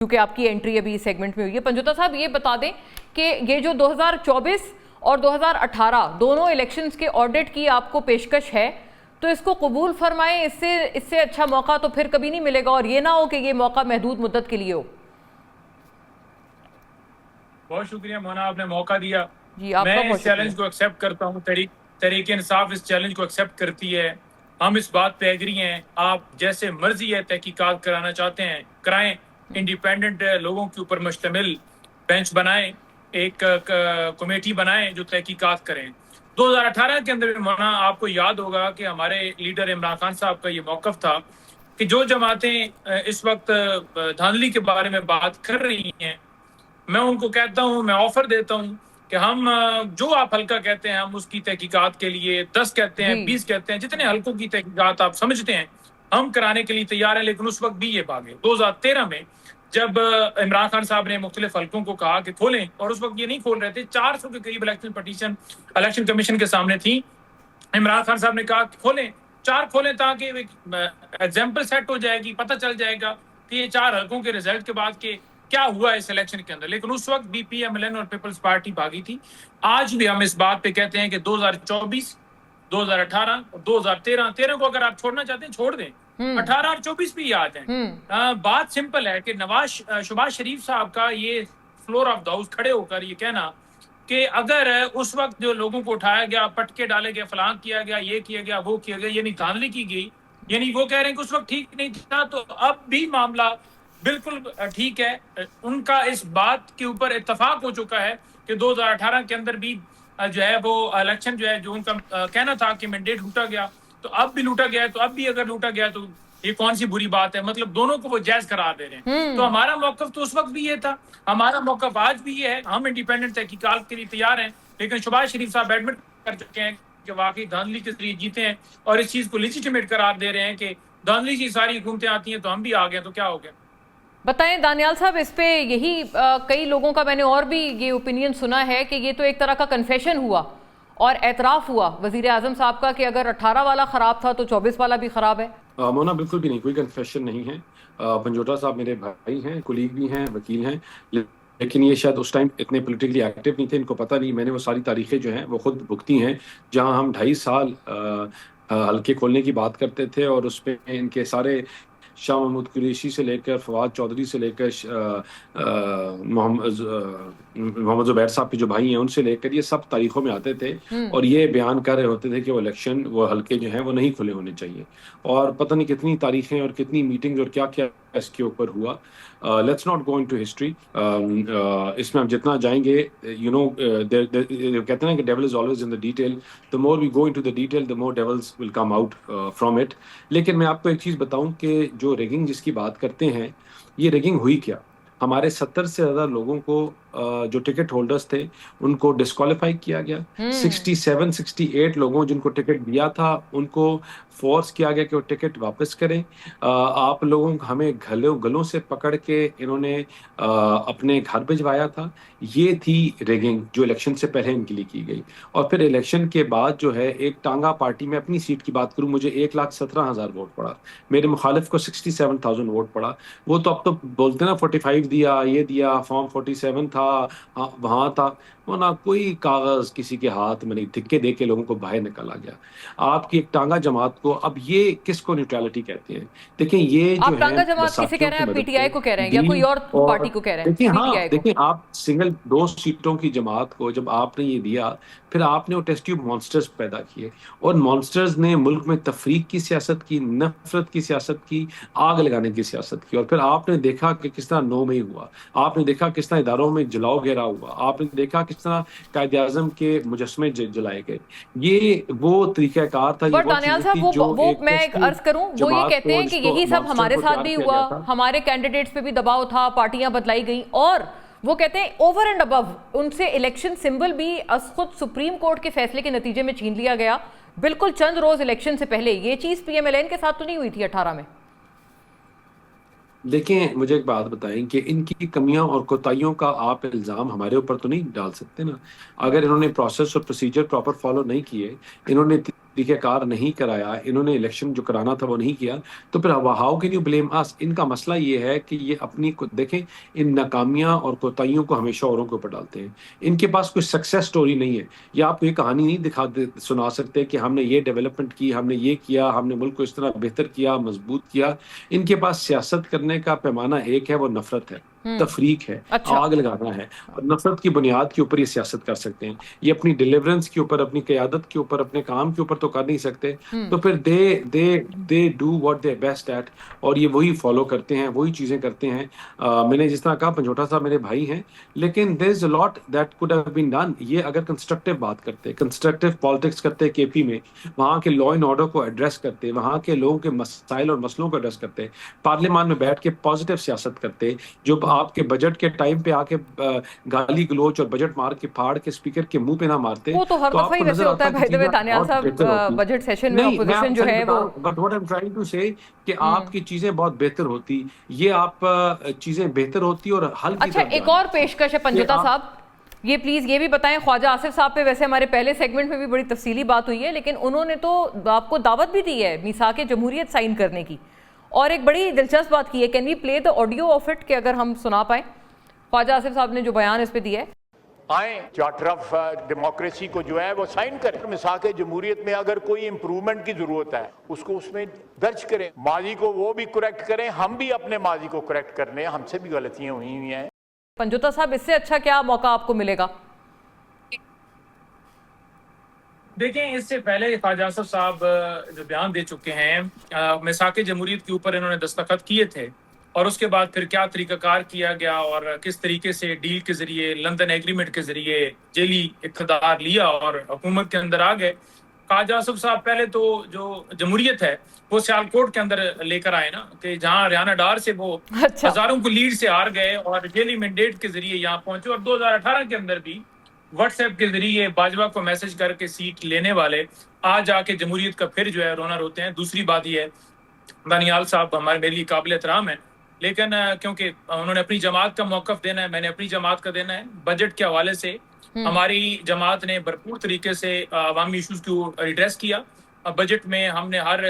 क्योंकि आपकी एंट्री अभी इस सेगमेंट में हुई है। पंजोता साहब, ये बता दें कि ये जो 2024 और 2018 दोनों इलेक्शंस के ऑडिट की आपको पेशकश है, तो इसको कबूल फरमाएं। इससे अच्छा मौका तो फिर कभी नहीं मिलेगा, और ये ना हो कि ये मौका महदूद मुद्दत के लिए हो। बहुत शुक्रिया मोना, आपने मौका दिया जी, आपका मैं बहुत इस चैलेंज को एक्सेप्ट करता हूँ। तहरीक इंसाफ इस चैलेंज को एक्सेप्ट करती है। हम इस बात पे एग्री हैं। आप जैसे मर्जी है तहकीकात कराना चाहते हैं कराएं, इंडिपेंडेंट लोगों के ऊपर मुश्तमिल बेंच बनाएं, एक कमेटी बनाएं जो तहकीकात करें। 2018 के अंदर मोना, आपको याद होगा कि हमारे लीडर इमरान खान साहब का ये मौकफ था कि जो जमातें इस वक्त धांधली के बारे में बात कर रही हैं, मैं उनको कहता हूं, मैं ऑफर देता हूं कि हम जो आप हल्का कहते हैं हम उसकी तहकीकात के लिए 10 कहते हैं, 20 कहते हैं, जितने हल्कों की तहकीकात आप समझते हैं हम कराने के लिए तैयार हैं। लेकिन उस वक्त भी ये भागे 2013 में, जब इमरान खान साहब ने मुख्तलिफ हल्कों को कहा कि खोलें, और उस वक्त ये नहीं खोल रहे थे। 400 के करीब इलेक्शन पटिशन इलेक्शन कमीशन के सामने थी। इमरान खान साहब ने कहा कि खोलें, 4 खोलें, ताकि एग्जाम्पल सेट हो जाएगी, पता चल जाएगा कि ये 4 हल्कों के रिजल्ट के बाद के क्या हुआ इस इलेक्शन के अंदर। लेकिन उस वक्त भी पीएमएलएन और पीपल्स पार्टी भागी थी। आज भी हम इस बात पे कहते हैं कि 2024, 2018 और 2013 को अगर आप छोड़ना चाहते हैं छोड़ दें, 18 और 24 भी याद है। बात सिंपल है कि शहबाज शरीफ साहब का ये फ्लोर ऑफ द हाउस खड़े होकर ये कहना कि अगर उस वक्त जो लोगों को उठाया गया, पटके डाले गए, फलां किया गया, ये किया गया, वो किया गया, यानी धांधली की गई, यानी वो कह रहे हैं कि उस वक्त ठीक नहीं था, तो अब भी मामला बिल्कुल ठीक है। उनका इस बात के ऊपर इत्तेफाक हो चुका है कि 2018 के अंदर भी जो है वो इलेक्शन जो है, जो उनका कहना था कि मैंडेट लूटा गया, तो अब भी लूटा गया है। तो अब भी अगर लूटा गया तो ये कौन सी बुरी बात है? मतलब दोनों को वो जायज करार दे रहे हैं। तो हमारा मौकफ तो उस वक्त भी ये था, हमारा मौकफ आज भी ये है। हम इंडिपेंडेंट तहकीकात के लिए तैयार हैं। लेकिन शहबाज शरीफ साहब एडमिट कर चुके हैं कि वाकई धांधली के जरिए जीते हैं, और इस चीज को लेजिटिमेट करार दे रहे हैं कि धांधली की सारी हुकूमतें आती हैं तो हम भी आ गए, तो क्या हो गया। बताएं दानियाल साहब, इस पे यही कई लोगों का मैंने और भी ये ओपिनियन सुना है कि ये तो एक तरह का कन्फेशन हुआ और एतराफ़ हुआ वजीर आजम साहब का कि अगर 18 वाला खराब था तो 24 वाला भी खराब है। मोना, बिल्कुल भी नहीं, कोई कन्फेशन नहीं है। पंजोटा साहब मेरे भाई हैं, कुलीग भी हैं, वकील हैं, लेकिन ये शायद उस टाइम इतने पॉलिटिकली एक्टिव नहीं थे, इनको पता नहीं। मैंने वो सारी तारीखें जो हैं वो खुद भुगती हैं, जहां हम 2.5 साल हल्के खोलने की बात करते थे, और उस पर इनके सारे शाह महमूद कुरैशी से लेकर फवाद चौधरी से लेकर मोहम्मद जुबैर साहब के जो भाई हैं उनसे लेकर ये सब तारीखों में आते थे, और ये बयान कर रहे होते थे कि वो इलेक्शन, वो हल्के जो हैं वो नहीं खुले होने चाहिए। और पता नहीं कितनी तारीखें और कितनी मीटिंग्स और क्या क्या इसके ऊपर हुआ। Let's not go into history. इसमें हम जितना जाएंगे, कहते हैं कि devil is always in the detail. The more we go into the detail, the more devils will come out from it. लेकिन मैं आपको एक चीज बताऊं कि जो रिगिंग जिसकी बात करते हैं, ये रिगिंग हुई क्या? हमारे 70 से ज्यादा लोगों को जो टिकट होल्डर्स थे उनको डिस्क्वालीफाई किया गया। 67 68 लोगों जिनको टिकट दिया था उनको फोर्स किया गया कि वो टिकट वापस करें। आप लोगों को हमें गलों से पकड़ के इन्होंने अपने घर भिजवाया था। ये थी रिगिंग जो इलेक्शन से पहले इनके लिए की गई। और फिर इलेक्शन के बाद जो है, एक टांगा पार्टी में अपनी सीट की बात करूं, मुझे 1,17,000 वोट पड़ा, मेरे मुखालिफ को 67,000 वोट पड़ा। वो तो अब तो बोलते ना 45 दिया, ये दिया, फॉर्म 47 था, वहां था, वो ना कोई कागज किसी के हाथ में नहीं, धिक्के दे के लोगों को बाहर निकाला गया। आपकी एक टांगा जमात को, अब ये किसको न्यूट्रलिटी कहते हैं? देखिए, ये जो है टांगा जमात किसे कह रहे हैं? पीटीआई को कह रहे हैं या कोई और पार्टी को कह रहे हैं? देखिए, हाँ, देखिए, आप सिंगल 2 सीटों की जमात को जब आपने ये दिया, फिर आपने वो टेस्ट ट्यूब मॉन्स्टर्स पैदा किए, और मॉन्स्टर्स ने मुल्क में तफरीक की सियासत की, नफरत की सियासत की, आग लगाने की सियासत की। और फिर आपने देखा कि किस तरह 9 मई हुआ, आपने देखा किस तरह इदारों में जलाओ घेरा हुआ, आपने देखा किस तरह कायदे आजम के मुजस्मे जलाए गए। ये वो तरीकाकार था। पर दानियाल साहब, वो मैं एक अर्ज करूं, वो ये कहते हैं कि यही सब हमारे साथ भी हुआ, हमारे कैंडिडेट्स पे भी दबाव था, पार्टियां बदलाई गई, और वो कहते हैं ओवर एंड अबव उनसे इलेक्शन सिंबल भी खुद सुप्रीम कोर्ट के फैसले के नतीजे में छीन लिया गया, बिल्कुल चंद रोज इलेक्शन से पहले। ये चीज पीएमएलएन के साथ तो नहीं हुई थी 18 में। देखें, मुझे एक बात बताएं कि इनकी कमियां और कोताहियों का आप इल्ज़ाम हमारे ऊपर तो नहीं डाल सकते ना। अगर इन्होंने प्रोसेस और प्रोसीजर प्रॉपर फॉलो नहीं किए, इन्होंने तरीक़ेकार नहीं कराया, इन्होंने इलेक्शन जो कराना था वो नहीं किया, तो फिर हाउ कैन यू ब्लेम अस? इनका मसला ये है कि ये अपनी देखें, इन नाकामियां और कोताहियों को हमेशा औरों के ऊपर डालते हैं। इनके पास कोई सक्सेस स्टोरी नहीं है, या आपको ये कहानी नहीं सुना सकते कि हमने ये डेवलपमेंट की, हमने ये किया, हमने मुल्क को इस तरह बेहतर किया, मजबूत किया। इनके पास सियासत करने का पैमाना एक है, वो नफरत है, तफरीक है, अच्छा। आग लगाना है, और नफरत की बुनियाद के ऊपर ये सियासत कर सकते हैं। ये अपनी डिलीवरेंस के ऊपर, अपनी क़यादत के ऊपर, अपने काम के ऊपर तो कर नहीं सकते। तो फिर they do what they best at, और ये वही फॉलो करते हैं, वही चीज़ें करते हैं। मैंने जिस तरह कहा, पंजोटा साहब मेरे भाई हैं, लेकिन there is a lot that could have been done. ये अगर कंस्ट्रक्टिव बात करते, कंस्ट्रक्टिव पॉलिटिक्स करते केपी में, वहाँ के लॉ एंड ऑर्डर को एड्रेस करते, वहाँ के लोगों के मसाइल और मसलों को एड्रेस करते, पार्लियामान में बैठ के पॉजिटिव सियासत करते, जो आपके बजट के टाइम पे आके गाली गलोच और बजट मार के फाड़ के स्पीकर के मुंह पे ना मारते, वो तो हर दफा ही वैसे होता है भाई देवे दानियाल साहब, बजट सेशन में अपोजिशन जो है वो, but what I am trying to say कि आपकी चीजें बहुत बेहतर होती, ये आप चीजें बेहतर होती और हल की अच्छा, एक और पेशकश है पंजोटा साहब, ये प्लीज ये भी बताएं। ख्वाजा आसिफ साहब पे वैसे हमारे पहले सेगमेंट में भी बड़ी तफसीली बात हुई है, लेकिन उन्होंने तो आपको दावत भी दी है मीसाक जमहूरियत साइन करने की, और एक बड़ी दिलचस्प बात की है। Can we play the audio of it, कि अगर हम सुना पाए ख्वाजा आसिफ साहब ने जो बयान इस पे दिया है। आए चार्टर ऑफ डेमोक्रेसी को जो है वो साइन करें। मिसाक जमहूरियत में अगर कोई इंप्रूवमेंट की जरूरत है उसको उसमें दर्ज करें, माजी को वो भी करेक्ट करें, हम भी अपने माजी को करेक्ट कर लें, हमसे भी गलतियां हुई हुई हैं। पंजोता साहब, इससे अच्छा क्या मौका आपको मिलेगा? देखें, इससे पहले ख्वाजा आसिफ साहब जो बयान दे चुके हैं, मिसाक जमहूरियत के ऊपर इन्होंने दस्तखत किए थे, और उसके बाद फिर क्या तरीकाकार किया गया और किस तरीके से डील के जरिए, लंदन एग्रीमेंट के जरिए जेली इक़्तिदार लिया और हुकूमत के अंदर आ गए। ख्वाजा आसिफ साहब पहले तो जो जमहूरियत है वो सियालकोट के अंदर लेकर आए ना, कि जहां हरियाणा डार से वो हजारों को लीड से हार गए और जेली मैंडेट के जरिए यहाँ पहुंचे, और 2018 के अंदर भी व्हाट्सएप के जरिए बाजवा को मैसेज करके सीट लेने वाले आज आके जमहूरियत का फिर जो है रोना रोते हैं। दूसरी बात यह है, दानियाल साहब हमारे मेरे लिए काबिल एहतराम है, लेकिन क्योंकि उन्होंने अपनी जमात का मौक़िफ़ देना है, मैंने अपनी जमात का देना है। बजट के हवाले से हमारी जमात ने भरपूर तरीके से अवामी इशूज़ को एड्रेस किया। बजट में हमने हर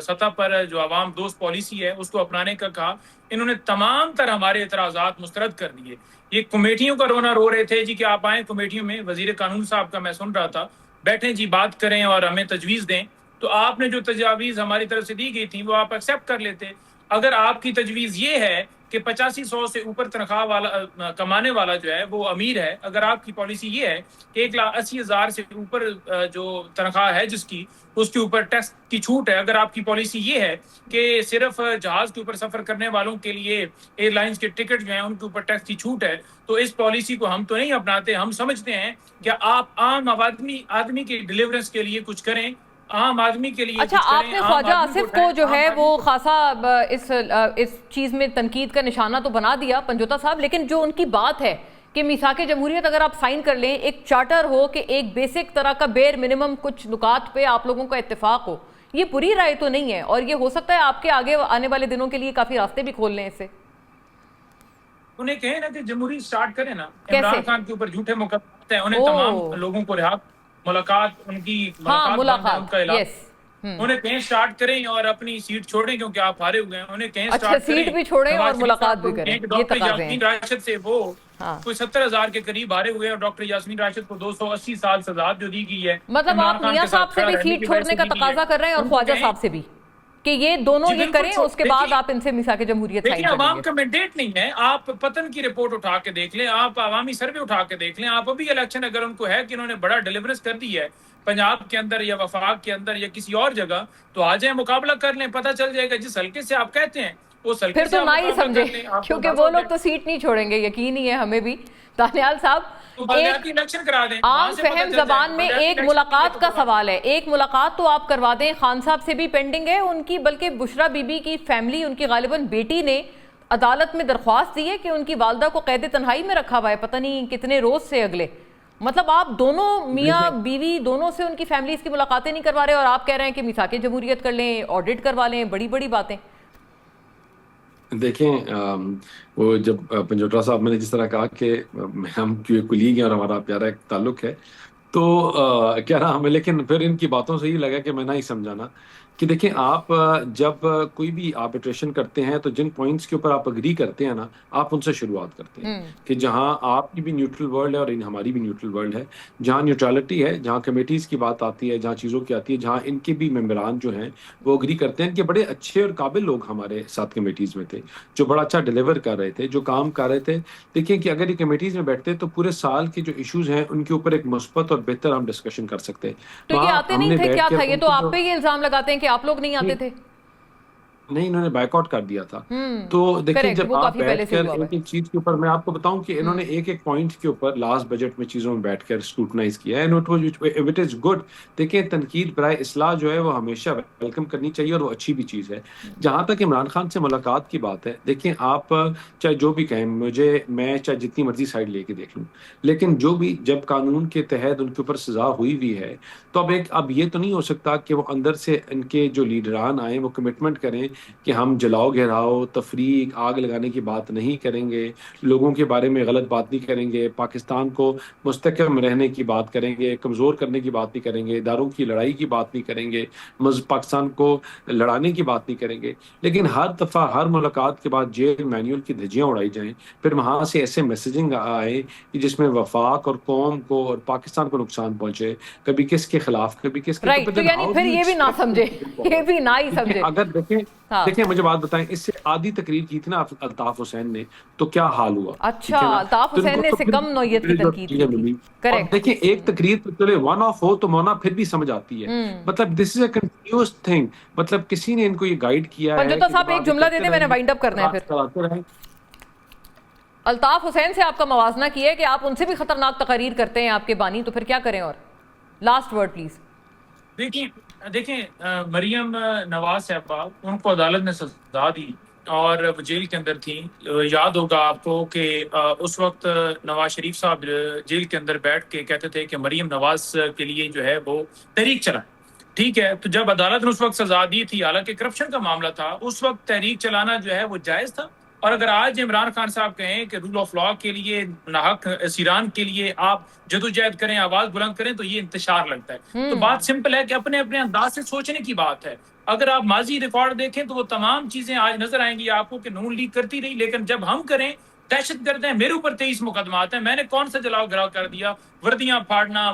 सतह पर जो अवाम दोस्त पॉलिसी है उसको अपनाने का कहा। इन्होंने तमाम तरह हमारे एतराज़ात मुस्तरद कर दिए। ये कमेटियों का रोना रो रहे थे जी कि आप आएँ कमेटियों में, वज़ीर कानून साहब का मैं सुन रहा था, बैठें जी, बात करें और हमें तजवीज़ दें। तो आपने जो तजावीज़ हमारी तरफ से दी गई थी वो आप एक्सेप्ट कर लेते। अगर आपकी तजवीज़ ये है कि 8500 से ऊपर तनख्वाह वाला कमाने वाला जो है वो अमीर है, अगर आपकी पॉलिसी ये है कि 1,80,000 से ऊपर जो तनख्वाह है जिसकी, उसके ऊपर टैक्स की छूट है, अगर आपकी पॉलिसी ये है कि सिर्फ जहाज के ऊपर सफर करने वालों के लिए एयरलाइंस के टिकट जो हैं उनके ऊपर टैक्स की छूट है, तो इस पॉलिसी को हम तो नहीं अपनाते। हम समझते हैं कि आप आम आदमी के डिलीवरेंस के लिए कुछ करें, आम आदमी के लिए। अच्छा, आपने ख्वाजा आसिफ को जो है वो खासा इस चीज में तनकीद का निशाना तो बना दिया पंजोता साहब, लेकिन जो उनकी बात है कि मिसाक जमहूरियत अगर आप साइन कर लें, एक चार्टर हो कि एक बेसिक तरह का बेर मिनिमम कुछ नुकात पे आप लोगों का इत्तेफाक हो, ये बुरी राय तो नहीं है, और ये हो सकता है आपके आगे आने वाले दिनों के लिए काफी रास्ते भी खोल लें इससे। उन्हें कहें ना कि जमहूरी स्टार्ट करें ना, इमरान खान के ऊपर झूठे मुकदमे हैं, उन्हें तमाम लोगों को रिहा, मुलाकात उनका ऐलान, उन्हें कहीं स्टार्ट करें और अपनी सीट छोड़ें क्योंकि आप हारे हुए हैं। उन्हें कहीं स्टार्ट करें, सीट भी छोड़ें और मुलाकात भी करें। डॉक्टर यास्मीन राशिद से वो कोई 70,000 के करीब हारे हुए हैं, और डॉक्टर यास्मीन राशिद को 280 साल सजा जो दी गई है। मतलब आप मियां साहब से भी सीट छोड़ने का तकाजा कर रहे हैं और ख्वाजा साहब से भी, कि ये दोनों ये करें, उसके बाद आप इनसे मिसाक जमहूरियत साइन करेंगे। अवाम का मैंडेट नहीं है। आप पतन की रिपोर्ट उठा के देख लें, आप अवामी सर्वे उठा के देख लें, आप अभी इलेक्शन अगर उनको है कि उन्होंने बड़ा डिलीवरेंस कर दी है पंजाब के अंदर या वफाक के अंदर या किसी और जगह, तो आ जाए, मुकाबला कर लें, पता चल जाएगा। जिस हल्के से आप कहते हैं उस हल्के फिर तो ना ही समझे, क्योंकि वो लोग तो सीट नहीं छोड़ेंगे, यकीन ही है हमें भी। दानियाल साहब, इलेक्शन करा दें। आम फहम जबान में एक मुलाकात का सवाल है, एक मुलाकात तो आप करवा दें, खान साहब से भी पेंडिंग है उनकी, बल्कि बुशरा बीबी की फैमिली, उनकी गालिबन बेटी ने अदालत में दरख्वास्त दी है कि उनकी वालदा को कैद तन्हाई में रखा हुआ है, पता नहीं कितने रोज से अगले। मतलब आप दोनों मियाँ बीवी दोनों से उनकी फैमिलीज की मुलाकातें नहीं करवा रहे, और आप कह रहे हैं कि मिसाक जमहूरियत कर लें, ऑडिट करवा लें, बड़ी बड़ी बातें। देखें, वो जब पंजोटा साहब मैंने जिस तरह कहा कि हम कुलीग हैं और हमारा प्यारा एक ताल्लुक है, तो क्या नाम है, लेकिन फिर इनकी बातों से ही लगा कि मैं ना ही समझाना कि देखिए आप जब कोई भी आर्बिट्रेशन करते हैं तो जिन पॉइंट्स के ऊपर आप अग्री करते हैं ना, आप उनसे शुरुआत करते हैं कि जहां आपकी भी न्यूट्रल वर्ल्ड है और हमारी भी न्यूट्रल वर्ल्ड है, जहां न्यूट्रलिटी है, जहां कमेटीज की बात आती है, जहां चीज़ों की आती है, जहां इनके भी मेंबरान जो हैं वो अग्री करते हैं कि बड़े अच्छे और काबिल लोग हमारे साथ कमेटीज में थे, जो बड़ा अच्छा डिलीवर कर रहे थे, जो काम कर रहे थे। देखिए कि अगर ये कमेटीज में बैठते तो पूरे साल के जो इश्यूज हैं उनके ऊपर एक मुस्बत और बेहतर हम डिस्कशन कर सकते हैं। तो ये वहाँ आते नहीं हमने थे, बैठ क्या कर था? ये तो उनको आप पे ही इल्जाम लगाते हैं कि आप लोग नहीं आते थे। नहीं, इन्होंने बायकॉट कर दिया था। तो देखिए करेक्ट, जब वो आप काफी पहले से बैठकर हुआ हुआ एक एक चीज के ऊपर, मैं आपको बताऊं कि इन्होंने एक एक पॉइंट के ऊपर लास्ट बजट में चीजों में बैठकर स्क्रूटनाइज किया है, एंड इट इज गुड। देखिए तनकीद बराए इस्लाह जो है वो हमेशा वेलकम करनी चाहिए और वो अच्छी भी चीज है। जहां तक इमरान खान से मुलाकात की बात है, देखिए आप चाहे जो भी कहें, मैं चाहे जितनी मर्जी साइड लेके देख लूं, लेकिन जो भी जब कानून के तहत उनके ऊपर सजा हुई भी है, तो अब ये तो नहीं हो सकता कि वो अंदर से इनके जो लीडरान आए वो कमिटमेंट करें कि हम जलाओ घेराओ तफरीक आग लगाने की बात नहीं करेंगे, लोगों के बारे में गलत बात नहीं करेंगे, पाकिस्तान को मुस्तकम रहने की बात करेंगे, कमज़ोर करने की बात नहीं करेंगे, इदारों की लड़ाई की बात नहीं करेंगे, पाकिस्तान को लड़ाने की बात नहीं करेंगे। लेकिन हर दफ़ा हर मुलाकात के बाद जेल मैनुअल की धज्जियाँ उड़ाई जाएं, फिर वहाँ से ऐसे मैसेजिंग आए कि जिसमें वफाक और कौम को और पाकिस्तान को नुकसान पहुंचे, कभी किसके खिलाफ कभी किसके। राइट, तो यानी फिर ये भी ना समझे, ये भी ना ही समझे। अगर देखें, हाँ। देखिए मुझे बात बताएं, इससे आधी तकरीर की थी ना अल्ताफ हुसैन ने, तो क्या हाल हुआ? अच्छा, अल्ताफ हुसैन ने सिकम नौयत की तनकीद की थी। करेक्ट। देखिए एक तकरीर तो चले वन ऑफ हो तो मोना फिर भी समझ आती है, मतलब this is a continuous thing, मतलब किसी ने इनको ये गाइड किया है। पंजोता साहब एक जुमला दे दे, मैंने वाइंड अप करना है फिर। अल्ताफ हुसैन से आपका मवाजना किया है कि आप उनसे भी खतरनाक तकरीर करते हैं आपके बानी, तो फिर क्या करें? और लास्ट वर्ड प्लीज। देखिए मरियम नवाज साहबा, उनको अदालत ने सजा दी और वो जेल के अंदर थी। याद होगा आपको कि उस वक्त नवाज शरीफ साहब जेल के अंदर बैठ के कहते थे कि मरियम नवाज के लिए जो है वो तहरीक चलाए। ठीक है, तो जब अदालत ने उस वक्त सजा दी थी, हालांकि करप्शन का मामला था, उस वक्त तहरीक चलाना जो है वो जायज था। और अगर आज इमरान खान साहब कहें कि रूल ऑफ लॉ के लिए, नाहक सीरान के लिए आप जदोजहद करें, आवाज बुलंद करें, तो ये इंतशार लगता है। तो बात सिंपल है कि अपने अपने अंदाज से सोचने की बात है। अगर आप माजी रिकॉर्ड देखें तो वो तमाम चीजें आज नजर आएंगी आपको कि नून लीग करती रही, लेकिन जब हम करें, दहशत गर्द हैं, मेरे ऊपर 23 मुकदमात हैं, मैंने कौन सा जलाओ गिराव कर दिया, वर्दियां फाड़ना,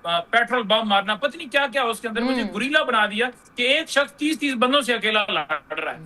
पेट्रोल बम मारना, पता नहीं क्या क्या उसके अंदर, मुझे गुरीला बना दिया कि एक शख्स 30-30 बंदों से अकेला लड़ रहा है।